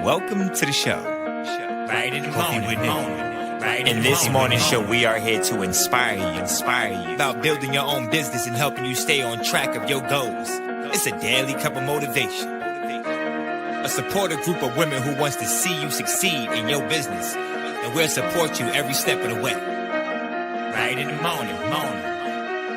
Welcome to the show. Right in the Coffee morning, with Nikkie. right In this morning show, we are here to inspire you about building your own business and helping you stay on track of your goals. It's a daily cup of motivation. A supportive group of women who wants to see you succeed in your business, and we'll support you every step of the way. right in the morning.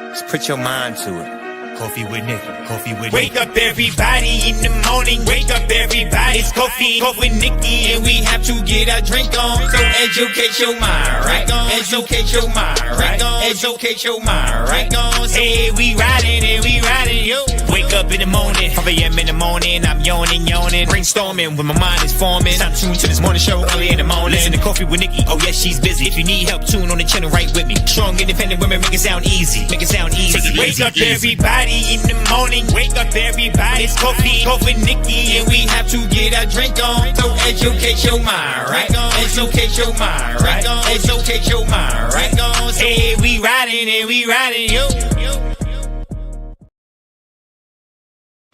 Just put your mind to it. Coffee with Nikkie. Coffee with Wake Nikkie. up everybody in the morning, wake up everybody, it's coffee with Nikkie, and we have to get our drink on, so educate your mind, right? Educate your mind, right? Educate your mind, right? Hey, we riding and we riding, yo. Wake up in the morning, 5 a.m. in the morning, I'm yawning, brainstorming when my mind is forming. Time to tune to this morning show early in the morning. Listen to Coffee with Nikkie, oh yes, she's busy. If you need help, tune on the channel right with me. Strong, independent women, make it sound easy. Make it sound easy. Take it Wake easy, up everybody in the morning, wake up everybody, it's coffee with Nikkie, and we have to get our drink on, so educate your mind, right? Educate your mind, right? Educate your mind, right? Hey, we riding and we riding, yo.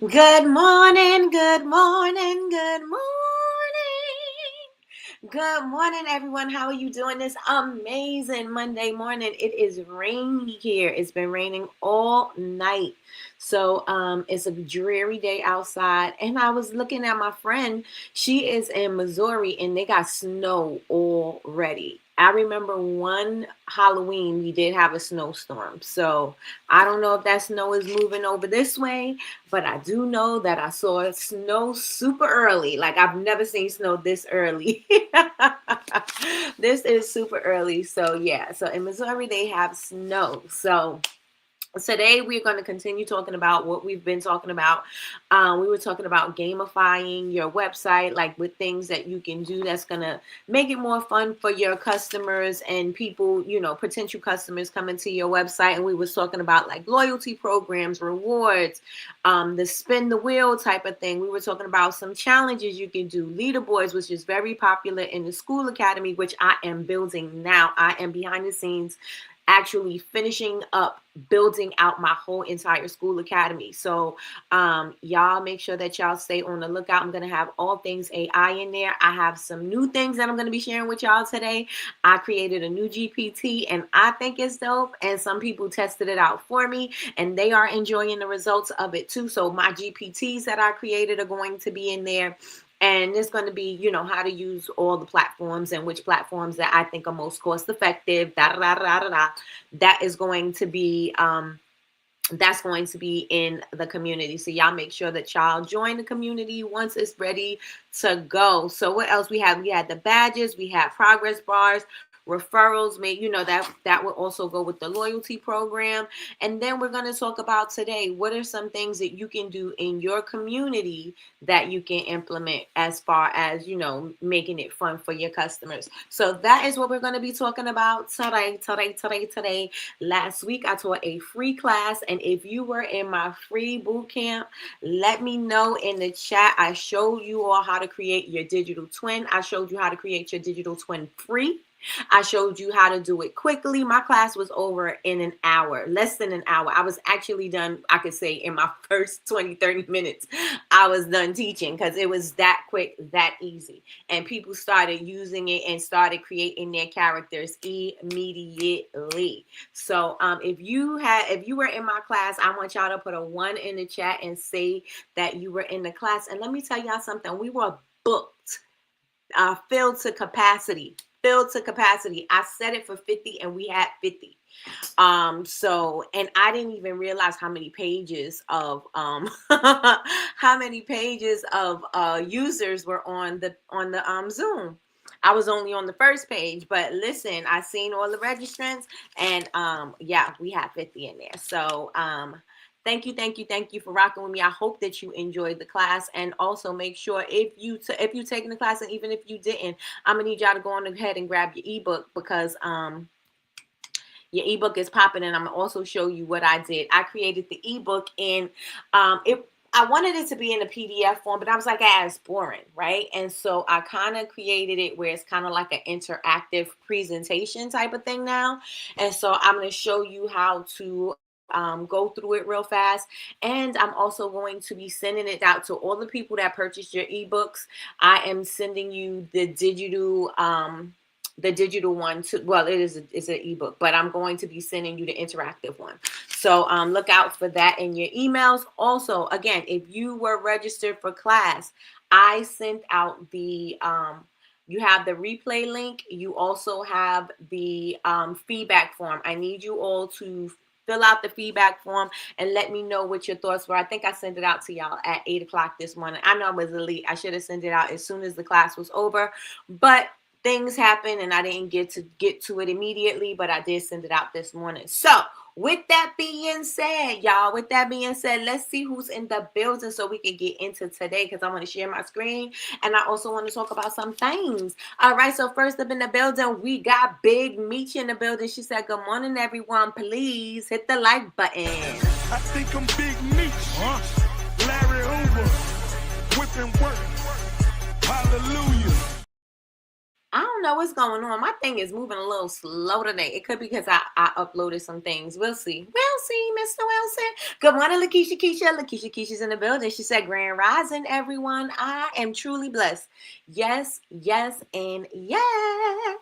Good morning, good morning, good morning. Good morning, everyone. How are you doing this amazing Monday morning? It is rainy here. It's been raining all night. So it's a dreary day outside. And I was looking at my friend. She is in Missouri and they got snow already. I remember one Halloween we did have a snowstorm. So I don't know if that snow is moving over this way, but I do know that I saw snow super early. Like I've never seen snow this early. This is super early. So yeah, so in Missouri they have snow. So today we're going to continue talking about what we've been talking about. We were talking about gamifying your website, like with things that you can do that's going to make it more fun for your customers and people, you know, potential customers coming to your website. And we was talking about like loyalty programs, rewards, the spin the wheel type of thing. We were talking about some challenges you can do, leaderboards, which is very popular in the school academy, which I am building now. I am behind the scenes actually finishing up building out my whole entire school academy. So y'all make sure that y'all stay on the lookout. I'm going to have all things AI in there. I have some new things that I'm going to be sharing with y'all today. I created a new GPT and I think it's dope. And some people tested it out for me and they are enjoying the results of it too. So my GPTs that I created are going to be in there. And it's going to be, you know, how to use all the platforms and which platforms that I think are most cost effective. That is going to be, that's going to be in the community. So y'all make sure that y'all join the community once it's ready to go. So what else we have? We had the badges, we have progress bars, referrals, you know, that would also go with the loyalty program. And then we're going to talk about today, what are some things that you can do in your community that you can implement as far as, you know, making it fun for your customers. So that is what we're going to be talking about today. Last week I taught a free class, and if you were in my free boot camp, let me know in the chat. I showed you all how to create your digital twin. I showed you how to create your digital twin free. I showed you how to do it quickly. My class was over in an hour, less than an hour. I was actually done, I could say, in my first 20-30 minutes. I was done teaching because it was that quick, that easy. And people started using it and started creating their characters immediately. So if you were in my class, I want y'all to put a 1 in the chat and say that you were in the class. And let me tell y'all something. We were booked, filled to capacity. I set it for 50 and we had 50. So, and I didn't even realize how many pages of users were on the Zoom. I was only on the first page, but listen, I seen all the registrants and yeah, we had 50 in there. So thank you for rocking with me. I hope that you enjoyed the class, and also make sure if you taking the class, and even if you didn't, I'm gonna need y'all to go on ahead and grab your ebook because your ebook is popping, and I'm gonna also show you what I did. I created the ebook in I wanted it to be in a PDF form, but I was like, it's boring, right? And so I kind of created it where it's kind of like an interactive presentation type of thing now. And so I'm going to show you how to go through it real fast. And I'm also going to be sending it out to all the people that purchased your ebooks. I am sending you the digital one to, well, it's an ebook, but I'm going to be sending you the interactive one. So look out for that in your emails. Also, again, if you were registered for class, I sent out you have the replay link. You also have the feedback form. I need you all to fill out the feedback form and let me know what your thoughts were. I think I sent it out to y'all at 8 o'clock this morning. I know I was late. I should have sent it out as soon as the class was over, but things happen and I didn't get to it immediately, but I did send it out this morning. So with that being said, y'all, let's see who's in the building so we can get into today, because I want to share my screen and I also want to talk about some things. All right, so first up in the building, we got Big Meech in the building. She said, good morning, everyone. Please hit the like button. I think I'm Big Meech. Larry Hoover. Whipping work. Hallelujah. I don't know what's going on. My thing is moving a little slow today. It could be because I uploaded some things. We'll see. We'll see, Mr. Wilson. Good morning, Lakeisha Keisha. Lakeisha Keisha's in the building. She said, Grand Rising, everyone. I am truly blessed. Yes, yes, and yes.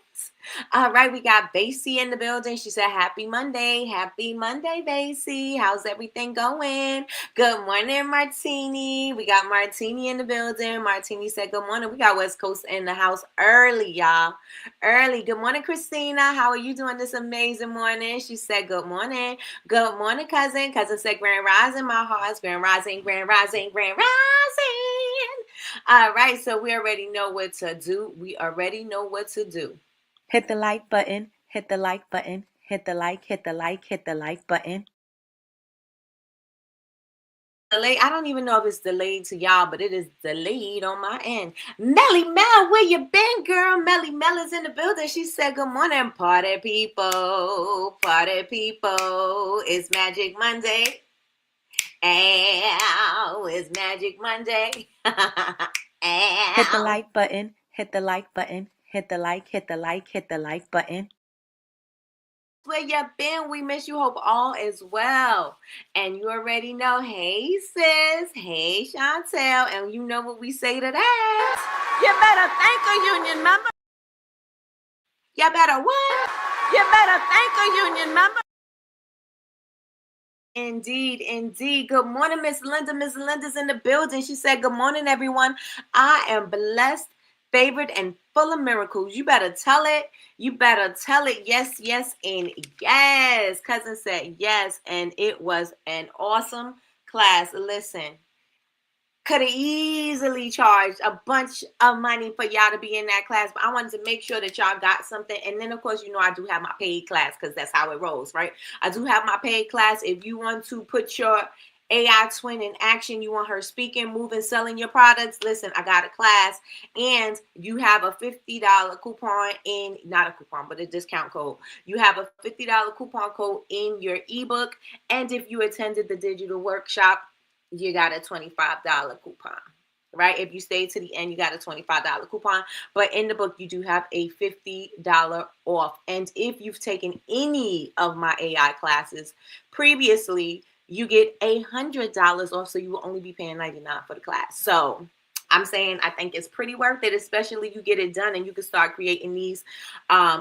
All right, we got Basie in the building. She said, happy Monday. Happy Monday, Basie. How's everything going? Good morning, Martini. We got Martini in the building. Martini said, good morning. We got West Coast in the house early, y'all. Early. Good morning, Christina. How are you doing this amazing morning? She said, good morning. Good morning, cousin. Cousin said, Grand Rising, my hearts. Grand Rising, Grand Rising, Grand Rising. All right, so we already know what to do. Hit the like button, hit the like button, hit the like button. Delayed. I don't even know if it's delayed to y'all, but it is delayed on my end. Melly Mel, where you been, girl? Melly Mel is in the building. She said, good morning, party people. Party people. It's Magic Monday. Ow, it's Magic Monday. Hit the like button, hit the like button, hit the like button. Where you been? We miss you. Hope all is well. And you already know, hey sis, hey Chantel, and you know what we say to that. You better thank a union member. You better what? You better thank a union member. Indeed, indeed. Good morning, Miss Linda. Miss Linda's in the building. She said, good morning, everyone. I am blessed, favored, and full of miracles. You better tell it. You better tell it. Yes, yes, and yes. Cousin said yes, and it was an awesome class. Listen, could have easily charged a bunch of money for y'all to be in that class, but I wanted to make sure that y'all got something. And then, of course, you know, I do have my paid class because that's how it rolls, right? I do have my paid class. If you want to put your AI twin in action, you want her speaking, moving, selling your products, listen, I got a class, and you have a $50 coupon in, not a coupon, but a discount code. You have a $50 coupon code in your ebook. And if you attended the digital workshop, you got a $25 coupon, right? If you stay to the end, you got a $25 coupon. But in the book, you do have a $50 off. And if you've taken any of my AI classes previously, you get $100 off. So you will only be paying $99 for the class. So I'm saying I think it's pretty worth it, especially you get it done and you can start creating these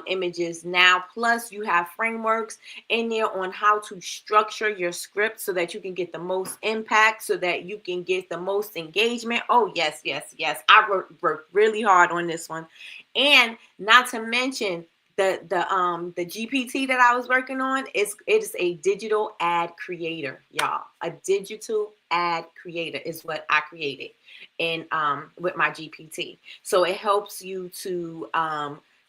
images now. Plus, you have frameworks in there on how to structure your script so that you can get the most impact, so that you can get the most engagement. Oh, yes, yes, yes. I worked really hard on this one. And not to mention, the GPT that I was working on it is a digital ad creator, y'all. A digital ad creator is what I created in with my GPT. So it helps you to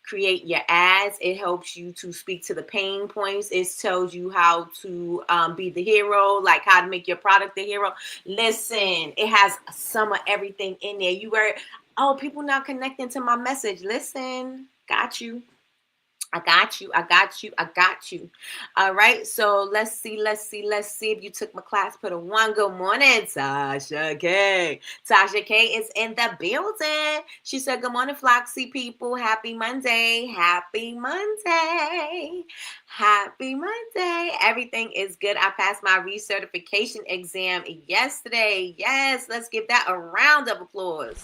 create your ads. It helps you to speak to the pain points. It tells you how to be the hero, like how to make your product the hero. Listen, it has some of everything in there. You were, oh, people not connecting to my message. Listen, got you. I got you. I got you. I got you. All right. So let's see. If you took my class, put a one. Good morning, Tasha K. Tasha K is in the building. She said, good morning, Floxy people. Happy Monday. Happy Monday. Happy Monday. Everything is good. I passed my recertification exam yesterday. Yes. Let's give that a round of applause.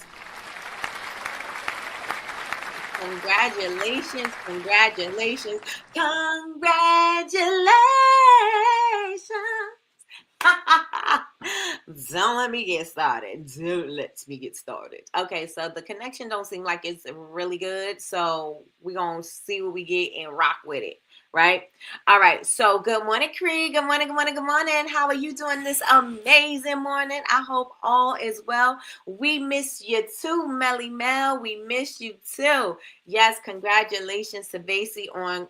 Congratulations, congratulations, congratulations. Don't let me get started. Don't let me get started. Okay, so the connection don't seem like it's really good. So we're going to see what we get and rock with it. Right? All right. So good morning, Cree. Good morning, good morning, good morning. How are you doing this amazing morning? I hope all is well. We miss you too, Melly Mel. We miss you too. Yes, congratulations to Vasey on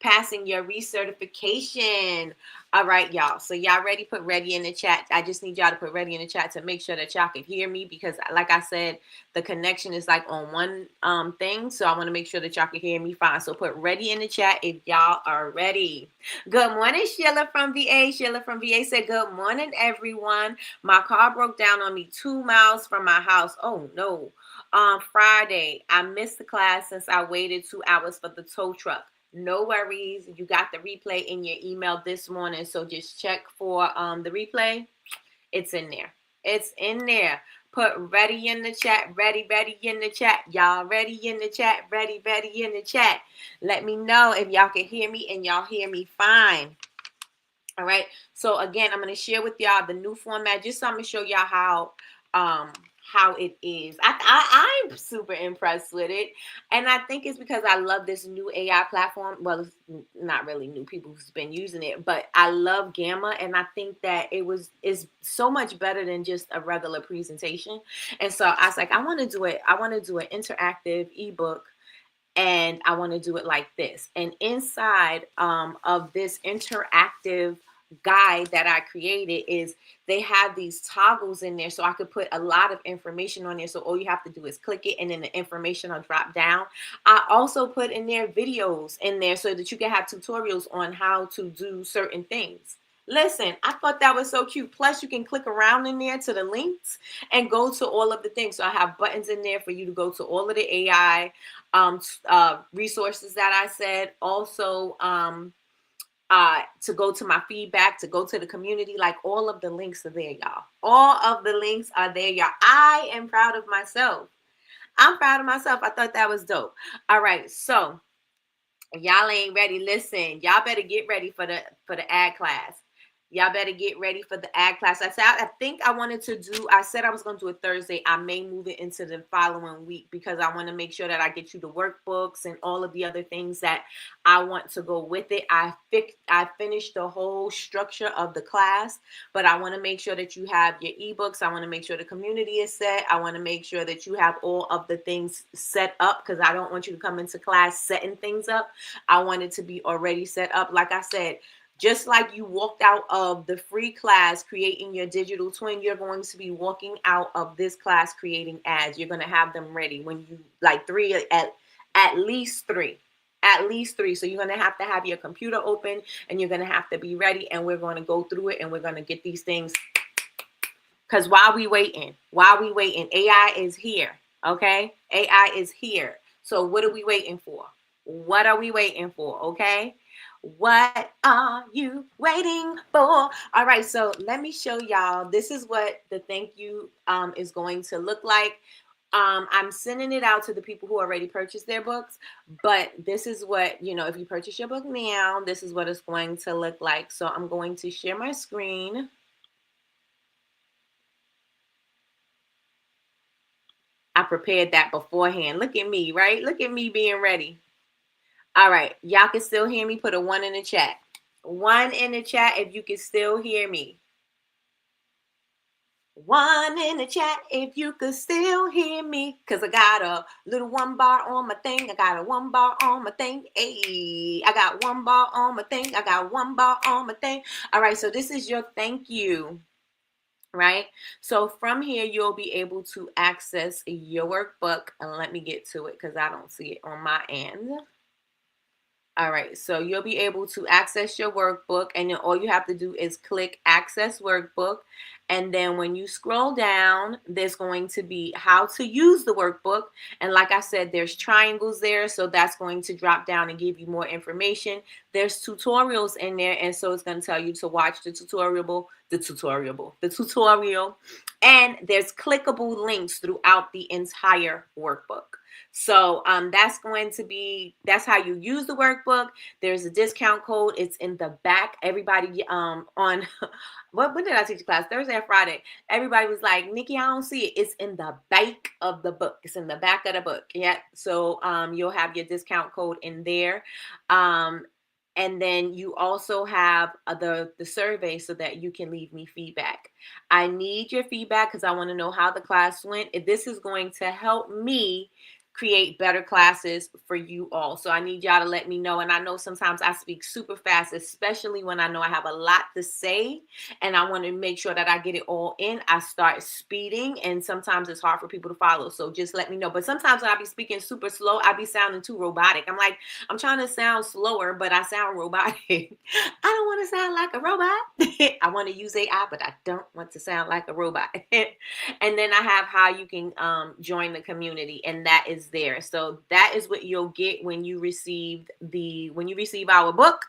passing your recertification. All right, y'all. So y'all ready? Put ready in the chat. I just need y'all to put ready in the chat to make sure that y'all can hear me, because like I said, the connection is like on one thing. So I want to make sure that y'all can hear me fine. So put ready in the chat if y'all are ready. Good morning, Sheila from VA. Sheila from VA said, good morning, everyone. My car broke down on me 2 miles from my house. Oh no. On Friday, I missed the class since I waited 2 hours for the tow truck. No worries. You got the replay in your email this morning. So just check for the replay. It's in there. It's in there. Put ready in the chat. Ready in the chat. Y'all ready in the chat. Ready in the chat. Let me know if y'all can hear me and y'all hear me fine. All right. So again, I'm going to share with y'all the new format. Just so I'm going to show y'all how it is. I'm super impressed with it. And I think it's because I love this new AI platform. Well, it's not really new, people who's been using it, but I love Gamma. And I think that is so much better than just a regular presentation. And so I was like, I want to do it. I want to do an interactive ebook, and I want to do it like this. And inside of this interactive guide that I created is they have these toggles in there, so I could put a lot of information on there. So all you have to do is click it, and then the information will drop down. I also put in there videos in there so that you can have tutorials on how to do certain things. Listen, I thought that was so cute. Plus, you can click around in there to the links and go to all of the things. So I have buttons in there for you to go to all of the AI resources that I said. Also, to go to my feedback, to go to the community, like all of the links are there, y'all. All of the links are there, y'all. I am proud of myself. I'm proud of myself. I thought that was dope. All right, so y'all ain't ready. Listen, y'all better get ready for the ad class. Y'all better get ready for the ad class. I think I wanted to do, I said I was going to do it Thursday. I may move it into the following week because I want to make sure that I get you the workbooks and all of the other things that I want to go with it. I finished the whole structure of the class, but I want to make sure that you have your ebooks. I want to make sure the community is set. I want to make sure that you have all of the things set up, because I don't want you to come into class setting things up. I want it to be already set up. Like I said, just like you walked out of the free class creating your digital twin, you're going to be walking out of this class creating ads. You're going to have them ready when you, like at least three. At least three. So you're going to have your computer open, and you're going to have to be ready, and we're going to go through it, and we're going to get these things. Because while we waiting, AI is here. Okay? AI is here. So what are we waiting for? What are we waiting for? Okay? What are you waiting for? All right, so let me show y'all. This is what the thank you is going to look like. I'm sending it out to the people who already purchased their books, but this is what, if you purchase your book now, this is what it's going to look like. So I'm going to share my screen. I prepared that beforehand. Look at me, right? Look at me being ready. All right, y'all can still hear me. Put a 1 in the chat. 1 in the chat if you can still hear me. 1 in the chat if you could still hear me, because I got a little 1 bar on my thing. I got a 1 bar on my thing. Hey, I got 1 bar on my thing. I got 1 bar on my thing. All right, so this is your thank you, right? So from here, you'll be able to access your workbook. And let me get to it because I don't see it on my end. All right, so you'll be able to access your workbook, and then all you have to do is click Access Workbook. And then when you scroll down, there's going to be how to use the workbook. And like I said, there's triangles there, so that's going to drop down and give you more information. There's tutorials in there, and so it's going to tell you to watch the tutorial. And there's clickable links throughout the entire workbook. So that's how you use the workbook. There's a discount code. It's in the back. Everybody on when did I teach class? Thursday or Friday. Everybody was like, Nikki, I don't see it. It's in the back of the book. It's in the back of the book. Yeah. So you'll have your discount code in there. And then you also have the survey so that you can leave me feedback. I need your feedback because I want to know how the class went. If this is going to help me create better classes for you all. So I need y'all to let me know. And I know sometimes I speak super fast, especially when I know I have a lot to say and I want to make sure that I get it all in. I start speeding and sometimes it's hard for people to follow. So just let me know. But sometimes when I be speaking super slow, I be sounding too robotic. I'm like, I'm trying to sound slower, but I sound robotic. I don't want to sound like a robot. I want to use AI, but I don't want to sound like a robot. And then I have how you can join the community, and that is there. So that is what you'll get when you receive our book.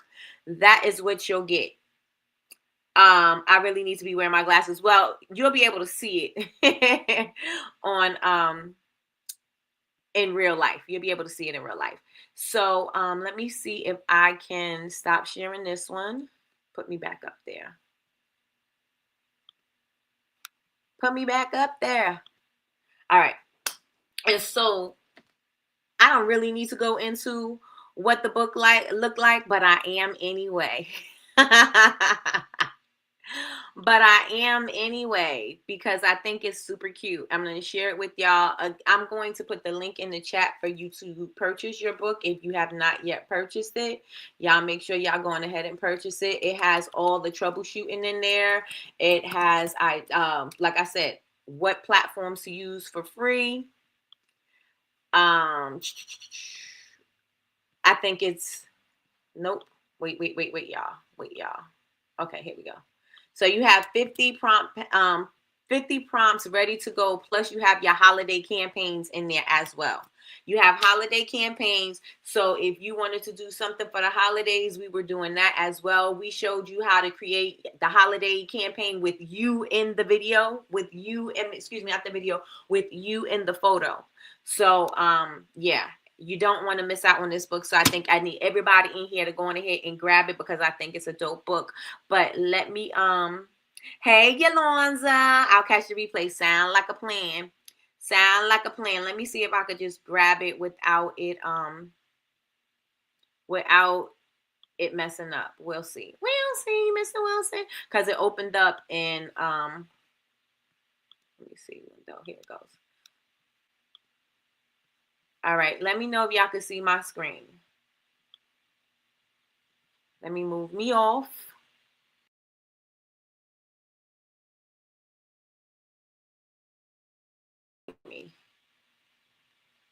That is what you'll get. I really need to be wearing my glasses. Well, you'll be able to see it on in real life. You'll be able to see it in real life. So let me see if I can stop sharing this one. Put me back up there. Put me back up there. All right. And so I don't really need to go into what the book look like, but I am anyway. But I am anyway, because I think it's super cute. I'm going to share it with y'all. I'm going to put the link in the chat for you to purchase your book if you have not yet purchased it. Y'all make sure y'all going ahead and purchase it. It has all the troubleshooting in there. It has, like I said, what platforms to use for free. I think it's, nope. Wait, y'all. Okay, here we go. So you have 50 prompts ready to go. Plus you have your holiday campaigns in there as well. You have holiday campaigns. So if you wanted to do something for the holidays, we were doing that as well. We showed you how to create the holiday campaign with you in the video, with you in the photo. So yeah. You don't want to miss out on this book. So I think I need everybody in here to go on ahead and grab it because I think it's a dope book. But let me, hey, Yolanda, I'll catch the replay. Sound like a plan. Sound like a plan. Let me see if I could just grab it without it messing up. We'll see. We'll see, Mr. Wilson. Because it opened up in, let me see. Window. Here it goes. All right, let me know if y'all can see my screen. Let me move me off.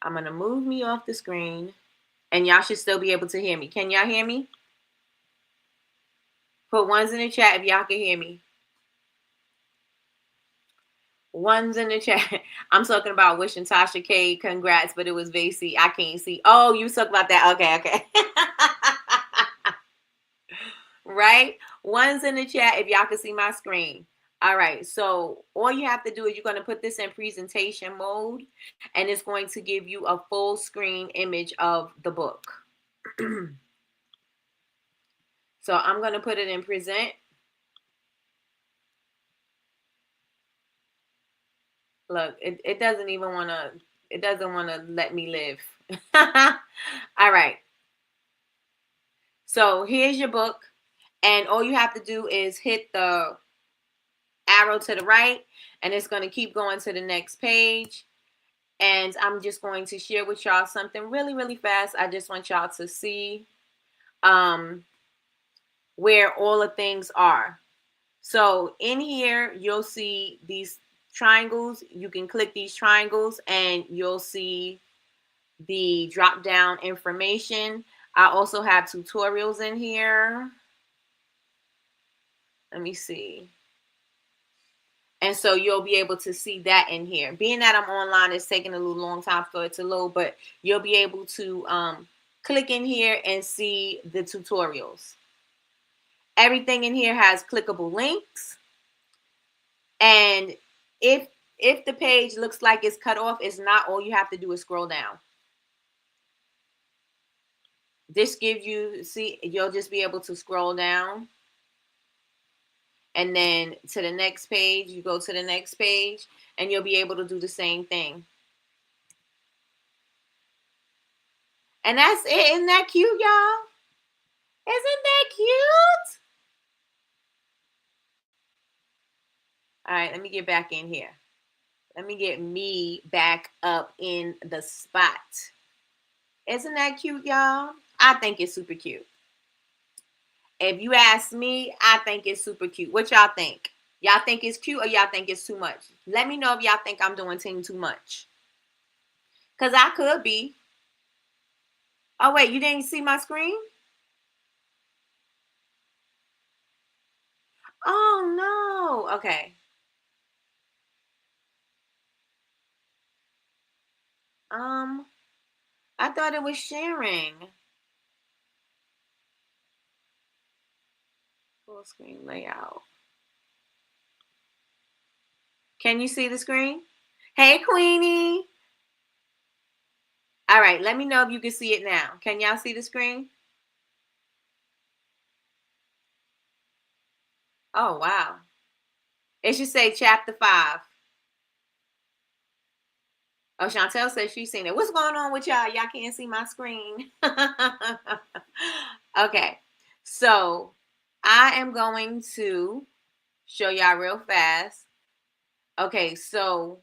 I'm going to move me off the screen, and y'all should still be able to hear me. Can y'all hear me? Put ones in the chat if y'all can hear me. Ones in the chat. I'm talking about wishing Tasha K congrats, but it was Vasey. I can't see. Oh, you talk about that. Okay. Right? Ones in the chat if y'all can see my screen. All right. So all you have to do is you're going to put this in presentation mode, and it's going to give you a full screen image of the book. So I'm going to put it in present. Look, it doesn't even want to, it doesn't want to let me live. All right. So here's your book. And all you have to do is hit the arrow to the right. And it's going to keep going to the next page. And I'm just going to share with y'all something really, really fast. I just want y'all to see where all the things are. So in here, you'll see these triangles. You can click these triangles and you'll see the drop down information. I also have tutorials in here. Let me see. And so you'll be able to see that in here. Being that I'm online, it's taking a little long time for it to load, but you'll be able to click in here and see the tutorials. Everything in here has clickable links. And if the page looks like it's cut off, it's not. All you have to do is scroll down. This gives you, see, you'll just be able to scroll down. And then to the next page, you go to the next page, and you'll be able to do the same thing. And that's it. Isn't that cute, y'all? Isn't that cute? All right, let me get back in here. Let me get me back up in the spot. Isn't that cute, y'all? I think it's super cute. If you ask me, I think it's super cute. What y'all think? Y'all think it's cute or y'all think it's too much? Let me know if y'all think I'm doing too much. Because I could be. Oh, wait, you didn't see my screen? Oh, no. Okay. I thought it was sharing. Full screen layout. Can you see the screen? Hey, Queenie. All right, let me know if you can see it now. Can y'all see the screen? Oh, wow. It should say chapter 5. Oh, Chantel says she's seen it. What's going on with y'all? Y'all can't see my screen. Okay, so I am going to show y'all real fast. Okay, so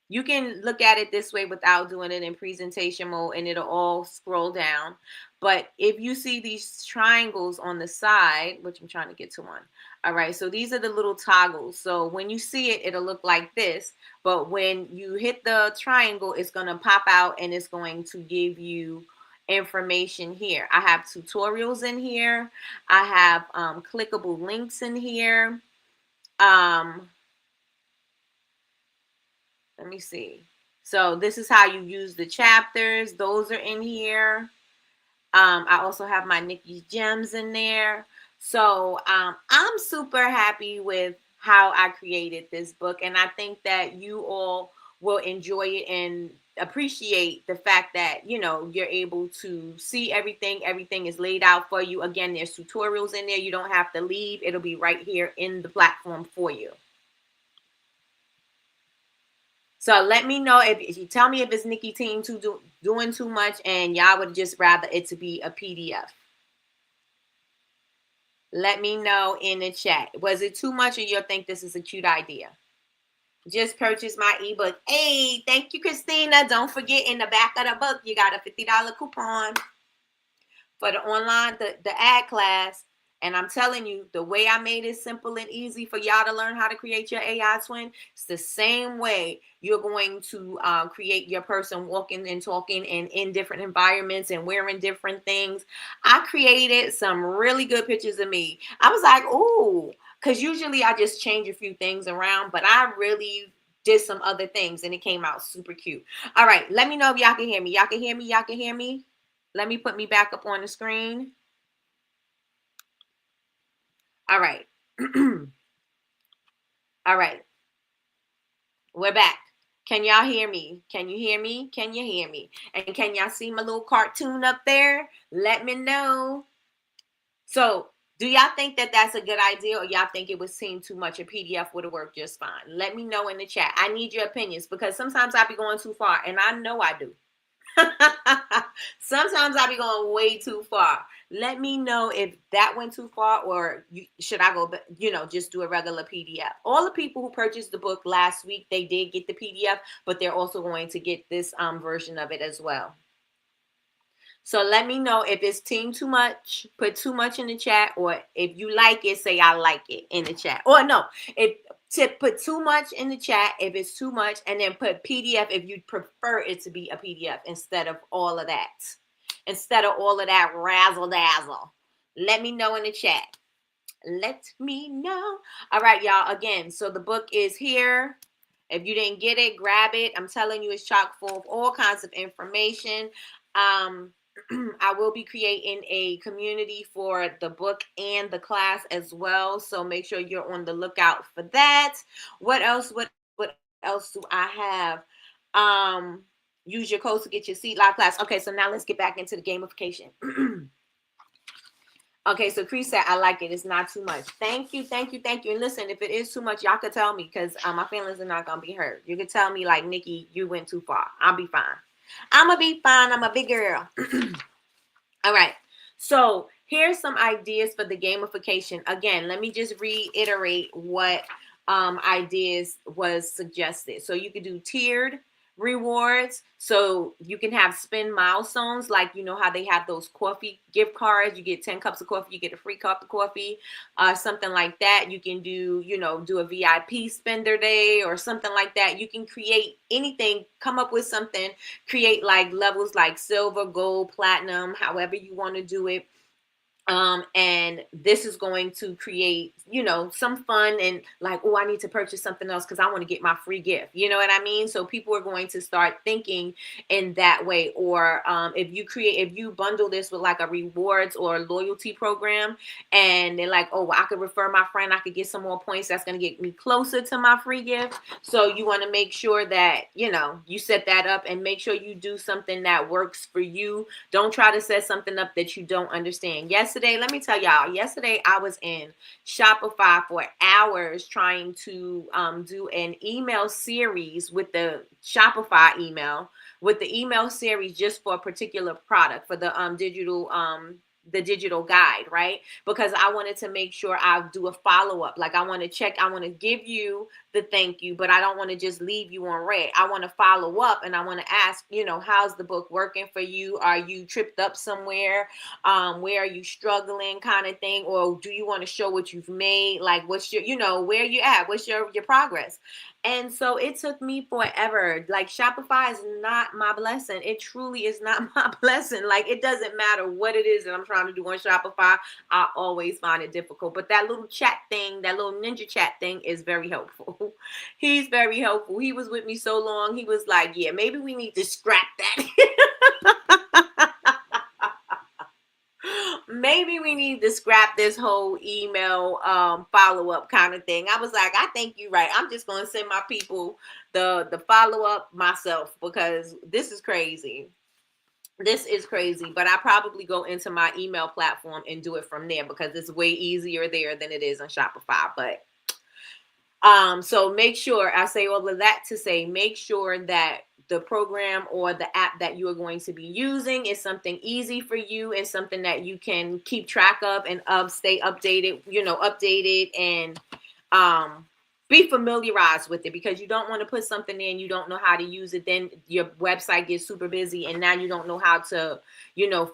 you can look at it this way without doing it in presentation mode, and it'll all scroll down. But if you see these triangles on the side, which I'm trying to get to one. All right, so these are the little toggles. So when you see it, it'll look like this. But when you hit the triangle, it's going to pop out and it's going to give you information here. I have tutorials in here. I have clickable links in here. Let me see. So this is how you use the chapters. Those are in here. I also have my Nikkie gems in there. So I'm super happy with how I created this book. And I think that you all will enjoy it and appreciate the fact that, you know, you're able to see everything. Everything is laid out for you. Again, there's tutorials in there. You don't have to leave. It'll be right here in the platform for you. So let me know if you tell me if it's Nikkie Team doing too much and y'all would just rather it to be a PDF. Let me know in the chat. Was it too much or you think this is a cute idea? Just purchase my ebook. Hey, thank you, Christina. Don't forget in the back of the book, you got a $50 coupon for the online, the ad class. And I'm telling you, the way I made it simple and easy for y'all to learn how to create your AI twin, it's the same way you're going to create your person walking and talking and in different environments and wearing different things. I created some really good pictures of me. I was like, ooh, because usually I just change a few things around, but I really did some other things and it came out super cute. All right, let me know if y'all can hear me. Y'all can hear me? Y'all can hear me? Let me put me back up on the screen. All right. All right. We're back. Can y'all hear me? Can you hear me? Can you hear me? And can y'all see my little cartoon up there? Let me know. So do y'all think that that's a good idea or y'all think it would seem too much? A PDF would have worked just fine. Let me know in the chat. I need your opinions because sometimes I be going too far and I know I do. Sometimes I be going way too far. Let me know if that went too far or should I go, just do a regular PDF. All the people who purchased the book last week, they did get the PDF, but they're also going to get this version of it as well. So let me know if it's team too much, put too much in the chat, or if you like it, say I like it in the chat. Or no, to put too much in the chat if it's too much, and then put PDF if you prefer it to be a PDF instead of all of that. instead of all of that razzle dazzle? Let me know in the chat. Let me know. All right, y'all. Again, so the book is here. If you didn't get it, grab it. I'm telling you, it's chock full of all kinds of information. I will be creating a community for the book and the class as well. So make sure you're on the lookout for that. What else? What else do I have? Use your codes to get your seat live class. Okay, so now let's get back into the gamification. Okay, so Chris said, I like it. It's not too much. Thank you, thank you, thank you. And listen, if it is too much, y'all could tell me because my feelings are not going to be hurt. You could tell me like, Nikki, you went too far. I'll be fine. I'm going to be fine. I'm a big girl. All right. So here's some ideas for the gamification. Again, let me just reiterate what ideas was suggested. So you could do tiered rewards. So you can have spend milestones, like you know how they have those coffee gift cards. You get 10 cups of coffee, you get a free cup of coffee, something like that. You can do, do a VIP spender day or something like that. You can create anything, come up with something, create like levels like silver, gold, platinum, however you want to do it. And this is going to create, some fun and like, oh, I need to purchase something else because I want to get my free gift. You know what I mean? So people are going to start thinking in that way. Or if you bundle this with like a rewards or loyalty program and they're like, oh, well, I could refer my friend, I could get some more points. That's going to get me closer to my free gift. So you want to make sure that, you set that up and make sure you do something that works for you. Don't try to set something up that you don't understand. Yesterday, let me tell y'all, I was in Shopify for hours trying to do an email series with the Shopify email, series just for a particular product for the digital guide, right? Because I wanted to make sure I do a follow-up. Like I want to give you the thank you, but I don't want to just leave you on red. I want to follow up and I want to ask, how's the book working for you? Are you tripped up somewhere? Where are you struggling kind of thing? Or do you want to show what you've made? Like what's your, where you at? What's your progress? And so it took me forever. Like Shopify is not my blessing. It truly is not my blessing. Like it doesn't matter what it is that I'm trying to do on Shopify. I always find it difficult. But that little chat thing, that little ninja chat thing is very helpful. He's very helpful. He was with me so long. He was like, yeah, maybe we need to scrap that. Maybe we need to scrap this whole email follow-up kind of thing. I was like, I think you're right. I'm just going to send my people the follow-up myself because this is crazy. This is crazy, but I probably go into my email platform and do it from there because it's way easier there than it is on Shopify. But so make sure, I say all of that to say, make sure that the program or the app that you are going to be using is something easy for you and something that you can keep track of and stay updated, updated and be familiarized with it, because you don't want to put something in, you don't know how to use it, then your website gets super busy and now you don't know how to,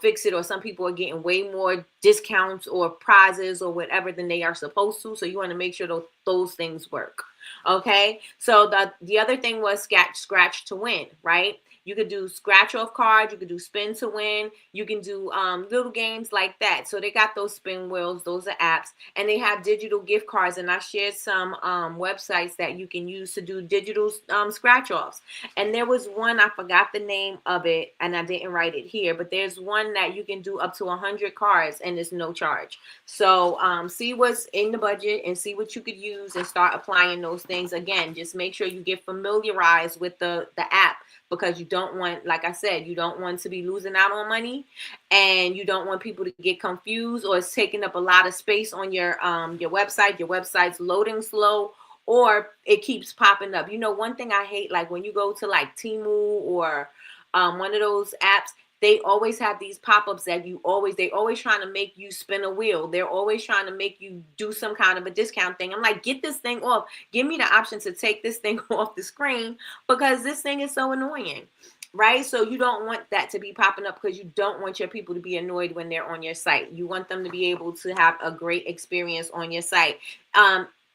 fix it, or some people are getting way more discounts or prizes or whatever than they are supposed to. So you want to make sure those things work. Okay. So the other thing was scratch to win, right? You could do scratch off cards. You could do spin to win. You can do little games like that. So they got those spin wheels. Those are apps. And they have digital gift cards. And I shared some websites that you can use to do digital scratch offs. And there was one, I forgot the name of it, and I didn't write it here. But there's one that you can do up to 100 cards and it's no charge. So see what's in the budget and see what you could use and start applying those things. Again, just make sure you get familiarized with the app, because you don't want, like I said, you don't want to be losing out on money, and you don't want people to get confused, or it's taking up a lot of space on your website. Your website's loading slow, or it keeps popping up. One thing I hate, like when you go to like Temu or one of those apps, they always have these pop-ups that they always trying to make you spin a wheel. They're always trying to make you do some kind of a discount thing. I'm like, get this thing off. Give me the option to take this thing off the screen, because this thing is so annoying, right? So you don't want that to be popping up, because you don't want your people to be annoyed when they're on your site. You want them to be able to have a great experience on your site.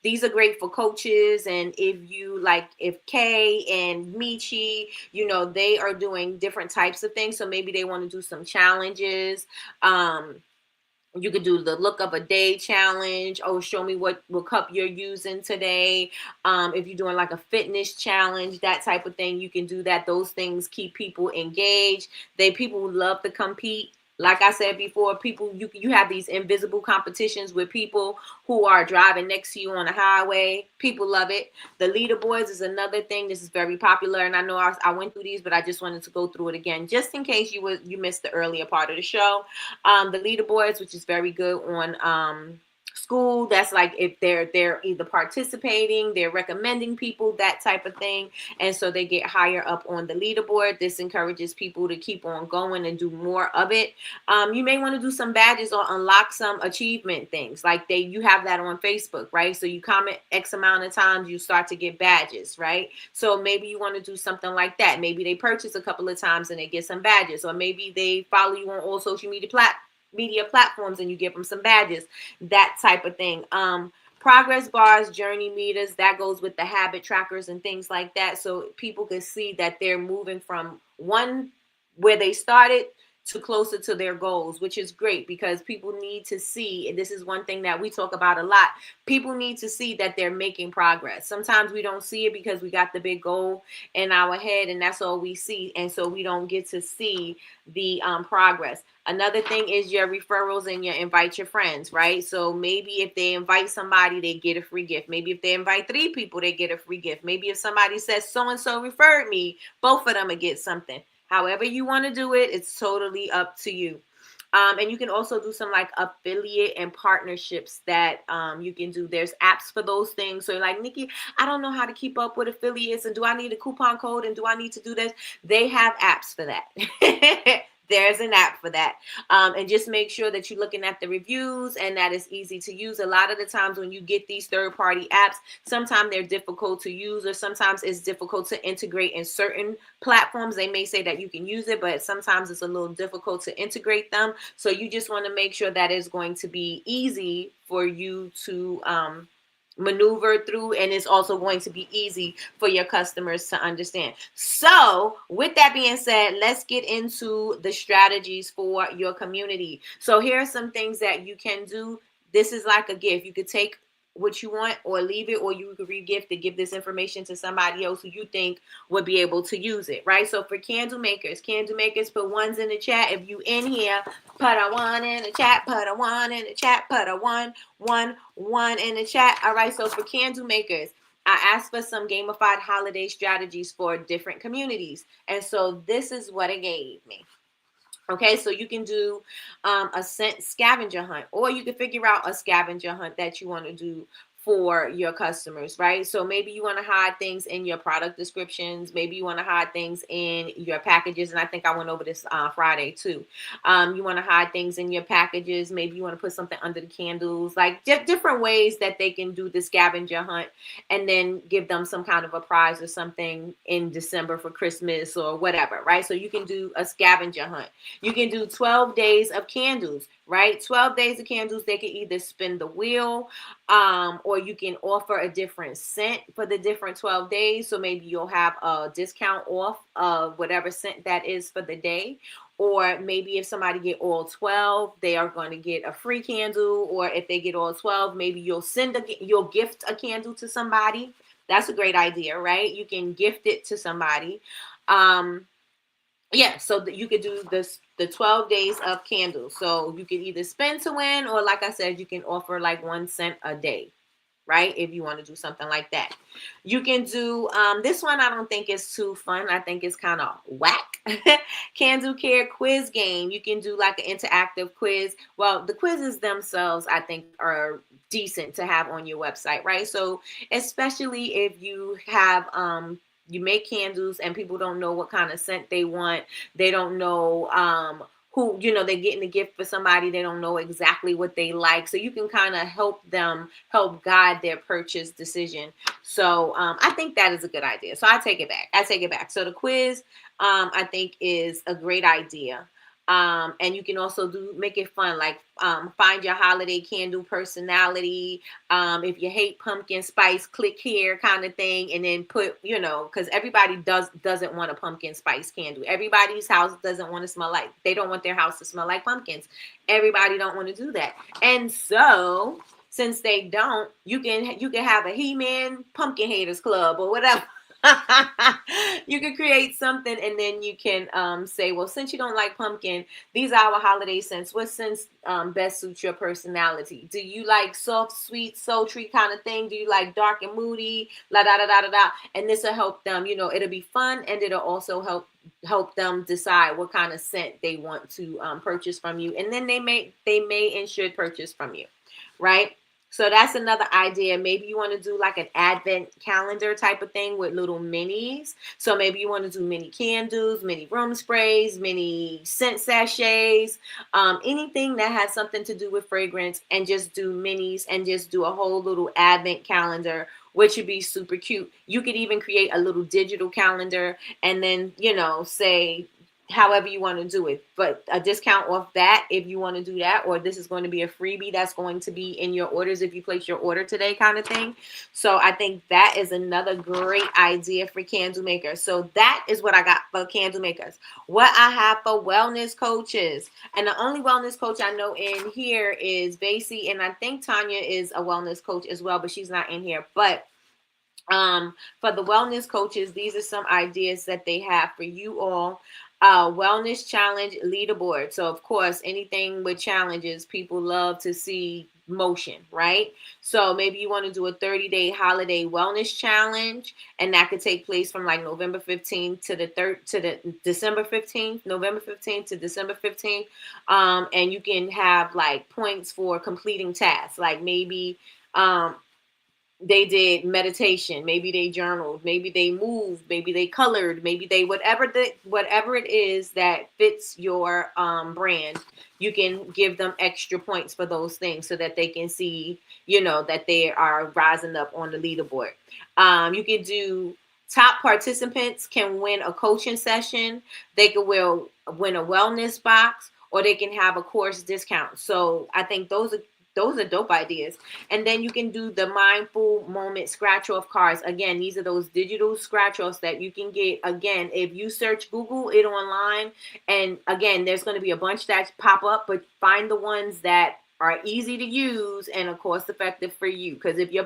these are great for coaches. And if Kay and Michi, they are doing different types of things. So maybe they want to do some challenges. You could do the look up a day challenge. Oh, show me what cup you're using today. If you're doing like a fitness challenge, that type of thing, you can do that. Those things keep people engaged. People love to compete. Like I said before, you have these invisible competitions with people who are driving next to you on the highway. People love it. The leaderboards is another thing. This is very popular, and I know I went through these, but I just wanted to go through it again, just in case you missed the earlier part of the show. The leaderboards, which is very good on school. That's like if they're either participating, they're recommending people, that type of thing, and so they get higher up on the leaderboard. This encourages people to keep on going and do more of it. You may want to do some badges or unlock some achievement things, like you have that on Facebook, right? So you comment X amount of times, you start to get badges, right? So maybe you want to do something like that. Maybe they purchase a couple of times and they get some badges, or maybe they follow you on all social media platforms and you give them some badges, that type of thing. Progress bars, journey meters, that goes with the habit trackers and things like that, so people can see that they're moving from one where they started to closer to their goals, which is great because people need to see, and this is one thing that we talk about a lot, people need to see that they're making progress. Sometimes we don't see it because we got the big goal in our head and that's all we see, and so we don't get to see the progress. Another thing is your referrals and your invite your friends, right? So maybe if they invite somebody, they get a free gift. Maybe if they invite 3 people, they get a free gift. Maybe if somebody says so-and-so referred me, both of them will get something. However you want to do it, it's totally up to you. And you can also do some like affiliate and partnerships that you can do. There's apps for those things. So like, Nikki, I don't know how to keep up with affiliates, and do I need a coupon code, and do I need to do this? They have apps for that. There's an app for that. And just make sure that you're looking at the reviews and that it's easy to use. A lot of the times when you get these third-party apps, sometimes they're difficult to use, or sometimes it's difficult to integrate in certain platforms. They may say that you can use it, but sometimes it's a little difficult to integrate them. So you just want to make sure that it's going to be easy for you to maneuver through, and it's also going to be easy for your customers to understand. So with that being said, let's get into the strategies for your community. So here are some things that you can do. This is like a gift. You could take what you want or leave it, or you could re-gift it, give this information to somebody else who you think would be able to use it, right? So for candle makers, put ones in the chat. If you in here, put a 1 in the chat, put a 1 in the chat, put a 1 in the chat. All right, so for candle makers, I asked for some gamified holiday strategies for different communities, and so this is what it gave me. Okay, so you can do a scent scavenger hunt, or you can figure out a scavenger hunt that you want to do for your customers, right? So maybe you want to hide things in your product descriptions. Maybe you want to hide things in your packages. And I think I went over this Friday too. You want to hide things in your packages. Maybe you want to put something under the candles, like different ways that they can do the scavenger hunt, and then give them some kind of a prize or something in December for Christmas or whatever, right? So you can do a scavenger hunt. You can do 12 days of candles, right? 12 days of candles. They can either spin the wheel, or you can offer a different scent for the different 12 days. So maybe you'll have a discount off of whatever scent that is for the day. Or maybe if somebody get all 12, they are going to get a free candle. Or if they get all 12, maybe you'll gift a candle to somebody. That's a great idea, right? You can gift it to somebody. Yeah, so you could do the 12 days of candles. So you can either spend to win, or like I said, you can offer like 1 cent a day, right? If you want to do something like that. You can do this one. I don't think it's too fun. I think it's kind of whack. Candle Care quiz game. You can do like an interactive quiz. Well, the quizzes themselves, I think, are decent to have on your website, right? So especially if you have you make candles and people don't know what kind of scent they want. They don't know who, they're getting a gift for somebody. They don't know exactly what they like. So you can kind of help guide their purchase decision. So I think that is a good idea. So I take it back. So the quiz, I think, is a great idea. And you can also make it fun, like find your holiday candle personality. If you hate pumpkin spice, click here kind of thing, and then put, because everybody doesn't want a pumpkin spice candle. Everybody's house doesn't want to smell like, they don't want their house to smell like pumpkins. Everybody don't want to do that. And so since they don't, you can have a He-Man Pumpkin Haters Club or whatever. You can create something, and then you can say, well, since you don't like pumpkin, these are our holiday scents. What scents best suits your personality? Do you like soft, sweet, sultry kind of thing? Do you like dark and moody? La da da da da da. And this will help them. It'll be fun, and it'll also help them decide what kind of scent they want to purchase from you, and then they may and should purchase from you, right? So that's another idea. Maybe you want to do like an advent calendar type of thing with little minis. So maybe you want to do mini candles, mini room sprays, mini scent sachets, anything that has something to do with fragrance, and just do minis and just do a whole little advent calendar, which would be super cute. You could even create a little digital calendar and then, say however you want to do it, but a discount off that if you want to do that, or this is going to be a freebie that's going to be in your orders if you place your order today kind of thing. So I think that is another great idea for candle makers. So that is what I got for candle makers. What I have for wellness coaches, and the only wellness coach I know in here is Basie, and I think Tanya is a wellness coach as well, but she's not in here. But for the wellness coaches, these are some ideas that they have for you all. Wellness challenge leaderboard. So of course, anything with challenges, people love to see motion, right? So maybe you want to do a 30-day holiday wellness challenge, and that could take place from like November 15th to the December 15th, November 15th to December 15th. And you can have like points for completing tasks, like maybe they did meditation, maybe they journaled, maybe they moved, maybe they colored, maybe they whatever it is that fits your brand. You can give them extra points for those things so that they can see, that they are rising up on the leaderboard. You can do top participants can win a coaching session. They could win a wellness box, or they can have a course discount. So I think those are dope ideas. And then you can do the mindful moment scratch off cards. Again, these are those digital scratch offs that you can get. Again, if you search Google it online, and again, there's going to be a bunch that pop up, but find the ones that are easy to use and of course effective for you. Because if you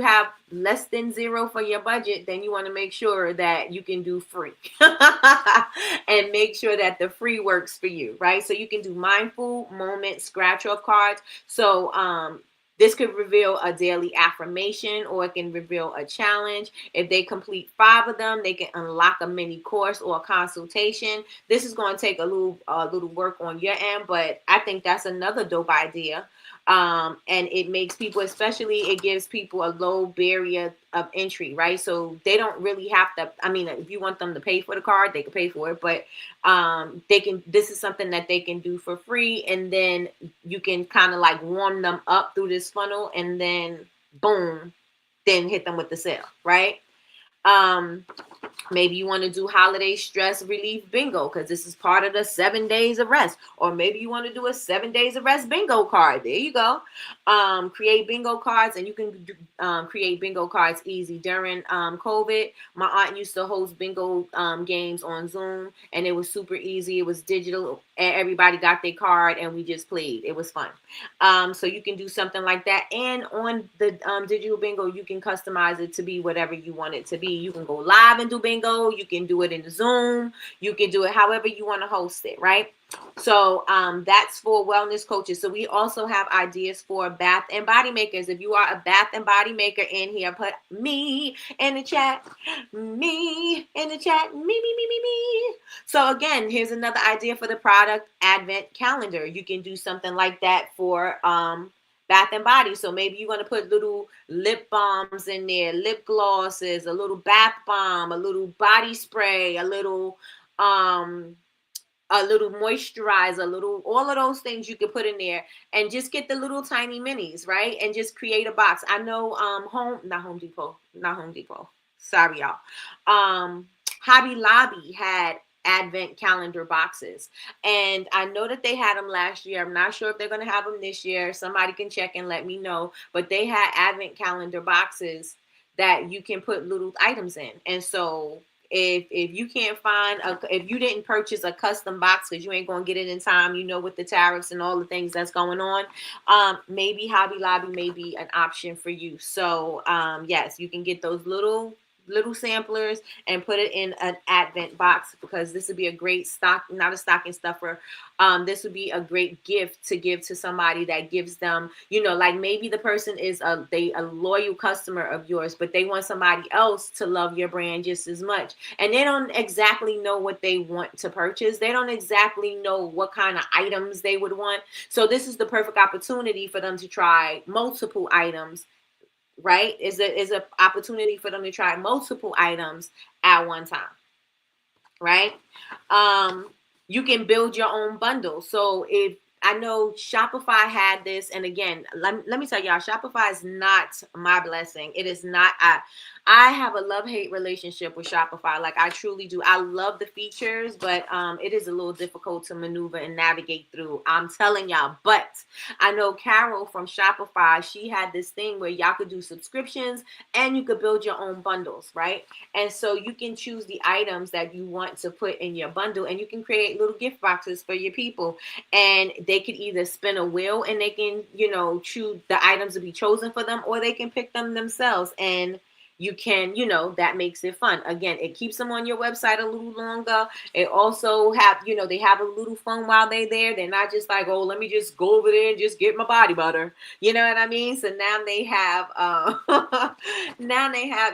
have less than zero for your budget, then you want to make sure that you can do free and make sure that the free works for you, right? So you can do mindful moment scratch off cards. So this could reveal a daily affirmation, or it can reveal a challenge. If they complete 5 of them, they can unlock a mini course or a consultation. This is going to take a little work on your end, but I think that's another dope idea. And it makes people, it gives people a low barrier of entry, right? So they don't really have to, if you want them to pay for the card, they can pay for it, but this is something that they can do for free. And then you can kind of like warm them up through this funnel, and then boom, then hit them with the sale, right? Maybe you want to do holiday stress relief bingo, because this is part of the 7 days of rest. Or maybe you want to do a 7 days of rest bingo card. There you go. Create bingo cards, and you can create bingo cards easy. During COVID, my aunt used to host bingo games on Zoom, and it was super easy. It was digital. Everybody got their card, and we just played. It was fun. So you can do something like that. And on the digital bingo, you can customize it to be whatever you want it to be. You can go live and do bingo. You can do it in the Zoom. You can do it however you want to host it, right? So that's for wellness coaches. So we also have ideas for bath and body makers. If you are a bath and body maker in here, put me in the chat. Me in the chat. Me. So again, here's another idea for the product advent calendar. You can do something like that for bath and body. So maybe you want to put little lip balms in there, lip glosses, a little bath bomb, a little body spray, a little moisturizer, all of those things you could put in there, and just get the little tiny minis, right? And just create a box. I know not Home Depot. Sorry, y'all. Hobby Lobby had advent calendar boxes. And I know that they had them last year. I'm not sure if they're going to have them this year. Somebody can check and let me know. But they had advent calendar boxes that you can put little items in. And so if you can't find if you didn't purchase a custom box because you ain't gonna get it in time, with the tariffs and all the things that's going on, maybe Hobby Lobby may be an option for you. So yes, you can get those little samplers and put it in an advent box, because this would be a great not a stocking stuffer. This would be a great gift to give to somebody that gives them, like maybe the person is a loyal customer of yours, but they want somebody else to love your brand just as much. And they don't exactly know what they want to purchase. They don't exactly know what kind of items they would want. So this is the perfect opportunity for them to try multiple items, right? Is a opportunity for them to try multiple items at one time, right? You can build your own bundle. So if I know Shopify had this, and again, let me tell y'all, Shopify is not my blessing. It is not. I have a love-hate relationship with Shopify. Like, I truly do. I love the features, but it is a little difficult to maneuver and navigate through. I'm telling y'all. But I know Carol from Shopify, she had this thing where y'all could do subscriptions and you could build your own bundles, right? And so you can choose the items that you want to put in your bundle, and you can create little gift boxes for your people. And they could either spin a wheel and they can, choose the items to be chosen for them, or they can pick them themselves. And you can, that makes it fun. Again, it keeps them on your website a little longer. It also have, they have a little fun while they're there. They're not just like, oh, let me just go over there and just get my body butter. You know what I mean? So now they have,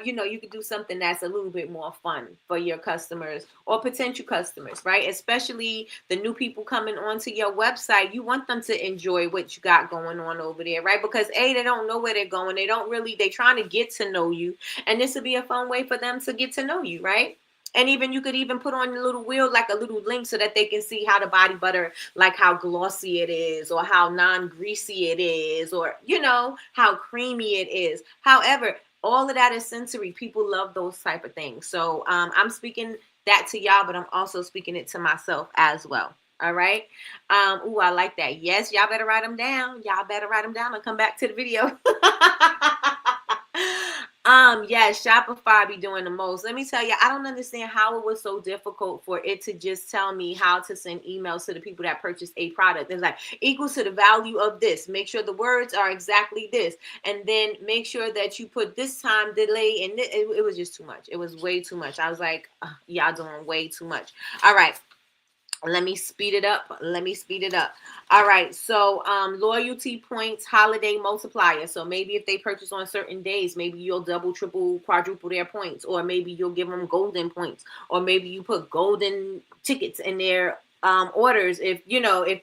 you can do something that's a little bit more fun for your customers or potential customers, right? Especially the new people coming onto your website. You want them to enjoy what you got going on over there, right? Because they don't know where they're going. They're trying to get to know you. And this would be a fun way for them to get to know you, right? And even you could even put on a little wheel, like a little link, so that they can see how the body butter, like how glossy it is, or how non-greasy it is, or, how creamy it is. However, all of that is sensory. People love those type of things. So I'm speaking that to y'all, but I'm also speaking it to myself as well. All right. Ooh, I like that. Yes, y'all better write them down. Y'all better write them down and come back to the video. Yes, Shopify be doing the most. Let me tell you, I don't understand how it was so difficult for it to just tell me how to send emails to the people that purchased a product. It's like, equals to the value of this. Make sure the words are exactly this. And then make sure that you put this time delay. And it was just too much. It was way too much. I was like, y'all doing way too much. All right. Let me speed it up. All right. So loyalty points, holiday multiplier. So maybe if they purchase on certain days, maybe you'll double, triple, quadruple their points. Or maybe you'll give them golden points. Or maybe you put golden tickets in their orders if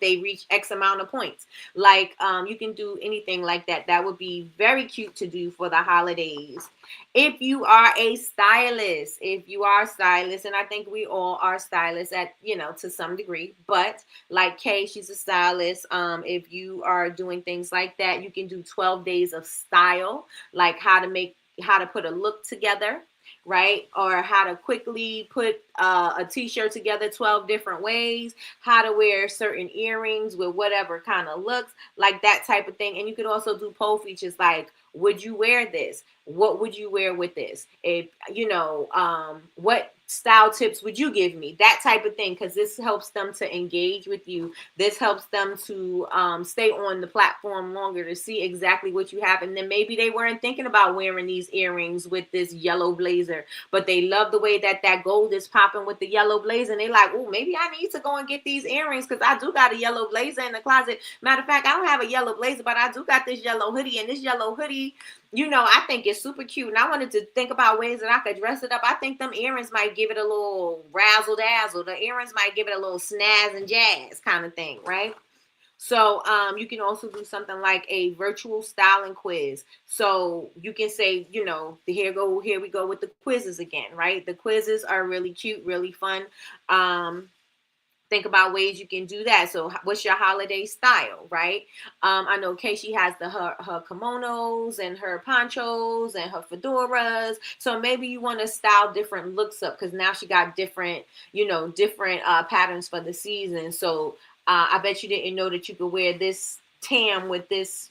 they reach X amount of points. Like you can do anything like that. That would be very cute to do for the holidays. If you are a stylist, and I think we all are stylists at, to some degree, but like Kay, she's a stylist. If you are doing things like that, you can do 12 days of style, like how to put a look together, right? Or how to quickly put a t-shirt together 12 different ways, how to wear certain earrings with whatever kind of looks, like that type of thing. And you could also do poll features like, would you wear this? What would you wear with this? If, what style tips would you give me? That type of thing, because this helps them to engage with you. This helps them to stay on the platform longer to see exactly what you have. And then maybe they weren't thinking about wearing these earrings with this yellow blazer, but they love the way that gold is popping with the yellow blazer. And they like, oh, maybe I need to go and get these earrings because I do got a yellow blazer in the closet. Matter of fact, I don't have a yellow blazer, but I do got this yellow hoodie, and this yellow hoodie, I think it's super cute. And I wanted to think about ways that I could dress it up. I think them earrings might give it a little razzle dazzle. The earrings might give it a little snazz and jazz kind of thing, right? So you can also do something like a virtual styling quiz. So you can say, here we go with the quizzes again, right? The quizzes are really cute, really fun. think about ways you can do that. So what's your holiday style, right? I know Casey has her kimonos and her ponchos and her fedoras. So maybe you want to style different looks up because now she got different, different patterns for the season. So I bet you didn't know that you could wear this tam with this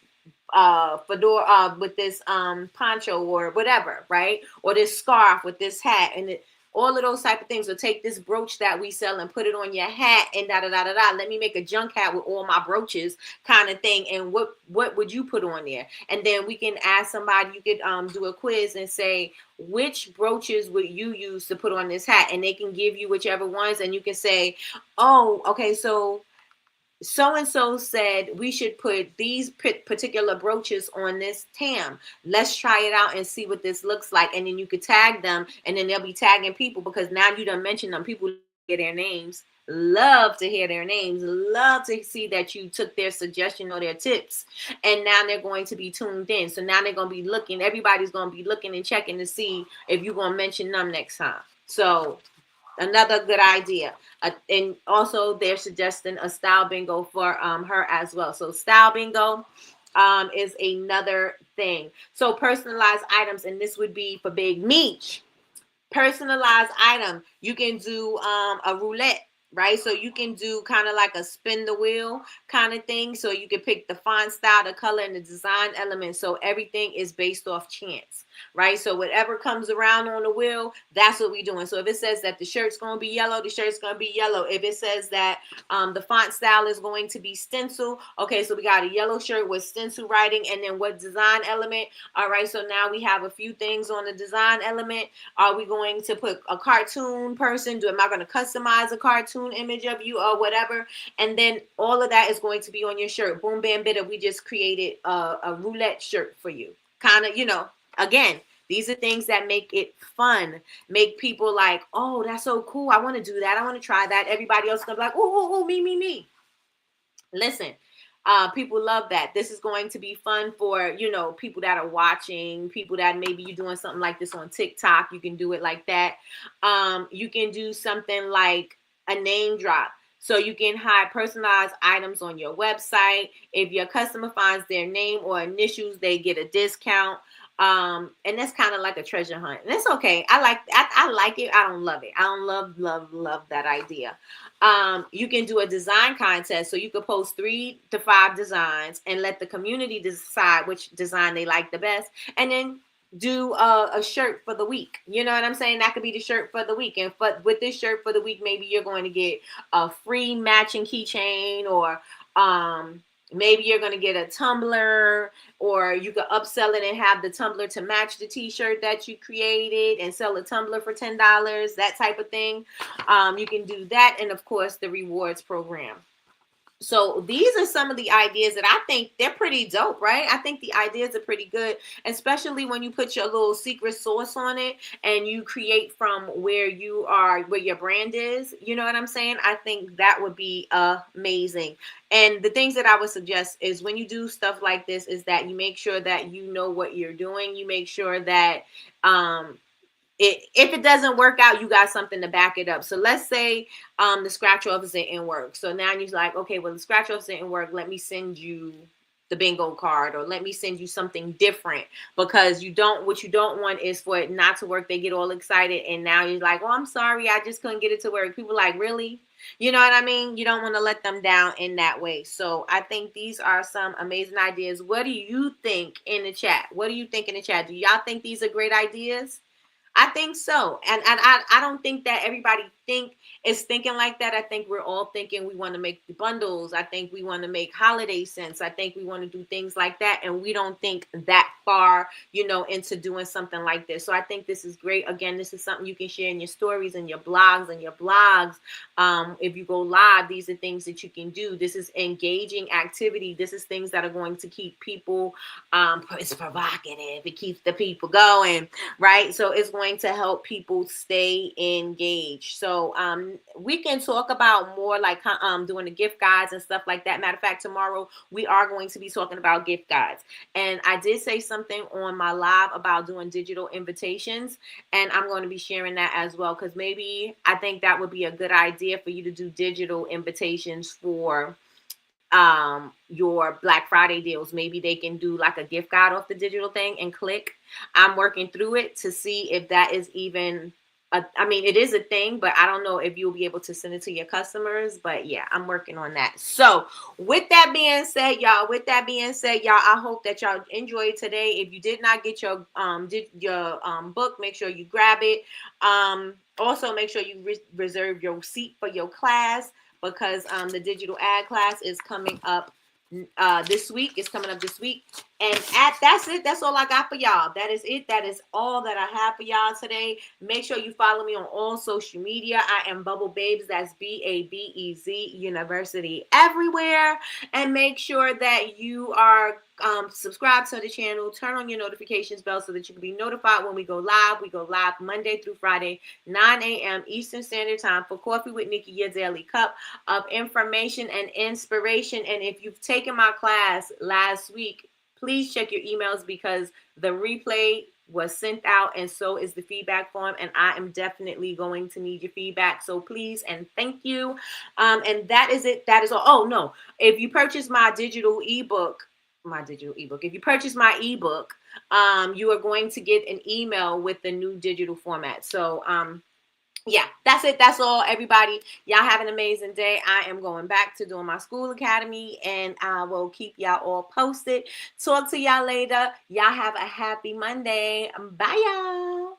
fedora with this poncho or whatever, right? Or this scarf with this hat and all of those type of things. Or take this brooch that we sell and put it on your hat and da da da da da. Let me make a junk hat with all my brooches kind of thing. And what would you put on there? And then we can ask somebody. You could do a quiz and say which brooches would you use to put on this hat, and they can give you whichever ones, and you can say, oh, okay, so and so said we should put these particular brooches on this tam. Let's try it out and see what this looks like. And then you could tag them, and then they'll be tagging people because now you done mentioned them. People hear their names, love to hear their names, love to see that you took their suggestion or their tips, and now they're going to be tuned in. So now they're going to be looking. Everybody's going to be looking and checking to see if you're going to mention them next time. So another good idea. And also they're suggesting a style bingo for her as well. So style bingo is another thing. So personalized items, and this would be for Big Meech. Personalized item. You can do a roulette, right? So you can do kind of like a spin the wheel kind of thing. So you can pick the font style, the color, and the design element. So everything is based off chance, right? So whatever comes around on the wheel, that's what we're doing. So if it says that the shirt's going to be yellow, the shirt's going to be yellow. If it says that the font style is going to be stencil, okay, so we got a yellow shirt with stencil writing, and then what design element? All right, so now we have a few things on the design element. Are we going to put a cartoon person? Am I going to customize a cartoon image of you or whatever? And then all of that is going to be on your shirt. Boom, bam, bitter. We just created a roulette shirt for you. Kind of, again, these are things that make it fun, make people like, oh, that's so cool. I want to do that. I want to try that. Everybody else is going to be like, oh, me. Listen, people love that. This is going to be fun for, people that are watching, people that maybe you're doing something like this on TikTok. You can do it like that. You can do something like a name drop. So you can hide personalized items on your website. If your customer finds their name or initials, they get a discount. And that's kind of like a treasure hunt. And it's okay. I like it. I don't love it. I don't love that idea. You can do a design contest. So you could post 3 to 5 designs and let the community decide which design they like the best. And then do a shirt for the week. You know what I'm saying? That could be the shirt for the week. And with this shirt for the week, maybe you're going to get a free matching keychain, or maybe you're going to get a tumbler, or you could upsell it and have the tumbler to match the t-shirt that you created and sell a tumbler for $10, that type of thing. You can do that. And of course, the rewards program. So these are some of the ideas that I think they're pretty dope, right? I think the ideas are pretty good, especially when you put your little secret sauce on it and you create from where you are, where your brand is. You know what I'm saying? I think that would be amazing. And the things that I would suggest is when you do stuff like this is that you make sure that you know what you're doing. You make sure that if it doesn't work out, you got something to back it up. So let's say the scratch off didn't work. So now you're like, okay, well, the scratch off didn't work. Let me send you the bingo card, or let me send you something different, because what you don't want is for it not to work. They get all excited, and now you're like, oh, I'm sorry, I just couldn't get it to work. People like, really? You know what I mean? You don't want to let them down in that way. So I think these are some amazing ideas. What do you think in the chat? What do you think in the chat? Do y'all think these are great ideas? I think so. And I don't think that everybody is thinking like that. I think we're all thinking we want to make the bundles. I think we want to make holiday scents. I think we want to do things like that. And we don't think that far, into doing something like this. So I think this is great. Again, this is something you can share in your stories and your blogs if you go live, these are things that you can do. This is engaging activity. This is things that are going to keep people, it's provocative. It keeps the people going, right? So it's going going to help people stay engaged. So we can talk about more like doing the gift guides and stuff like that. Matter of fact, tomorrow we are going to be talking about gift guides. And I did say something on my live about doing digital invitations, and I'm going to be sharing that as well, because maybe I think that would be a good idea for you to do digital invitations for your Black Friday deals. Maybe they can do like a gift guide off the digital thing and click. I'm working through it to see if that is even I mean, it is a thing, but I don't know if you'll be able to send it to your customers. But yeah, I'm working on that. So with that being said, y'all, I hope that y'all enjoyed today. If you did not get your book, make sure you grab it. Also make sure you reserve your seat for your class, because the digital ad class is coming up this week. It's coming up this week. And that's it. That's all I got for y'all. That is it. That is all that I have for y'all today. Make sure you follow me on all social media. I am Bubble Babes. That's BABEZ University everywhere. And make sure that you are subscribe to the channel. Turn on your notifications bell so that you can be notified when we go live. We go live Monday through Friday, 9 a.m. Eastern Standard Time for Coffee with Nikki, your daily cup of information and inspiration. And if you've taken my class last week, please check your emails, because the replay was sent out, and so is the feedback form, and I am definitely going to need your feedback. So please and thank you. And that is it. That is all. Oh no, if you purchase my digital ebook, if you purchase my ebook, you are going to get an email with the new digital format. So yeah, that's it. That's all, everybody. Y'all have an amazing day. I am going back to doing my school academy, and I will keep y'all all posted. Talk to y'all later. Y'all have a happy Monday. Bye, y'all.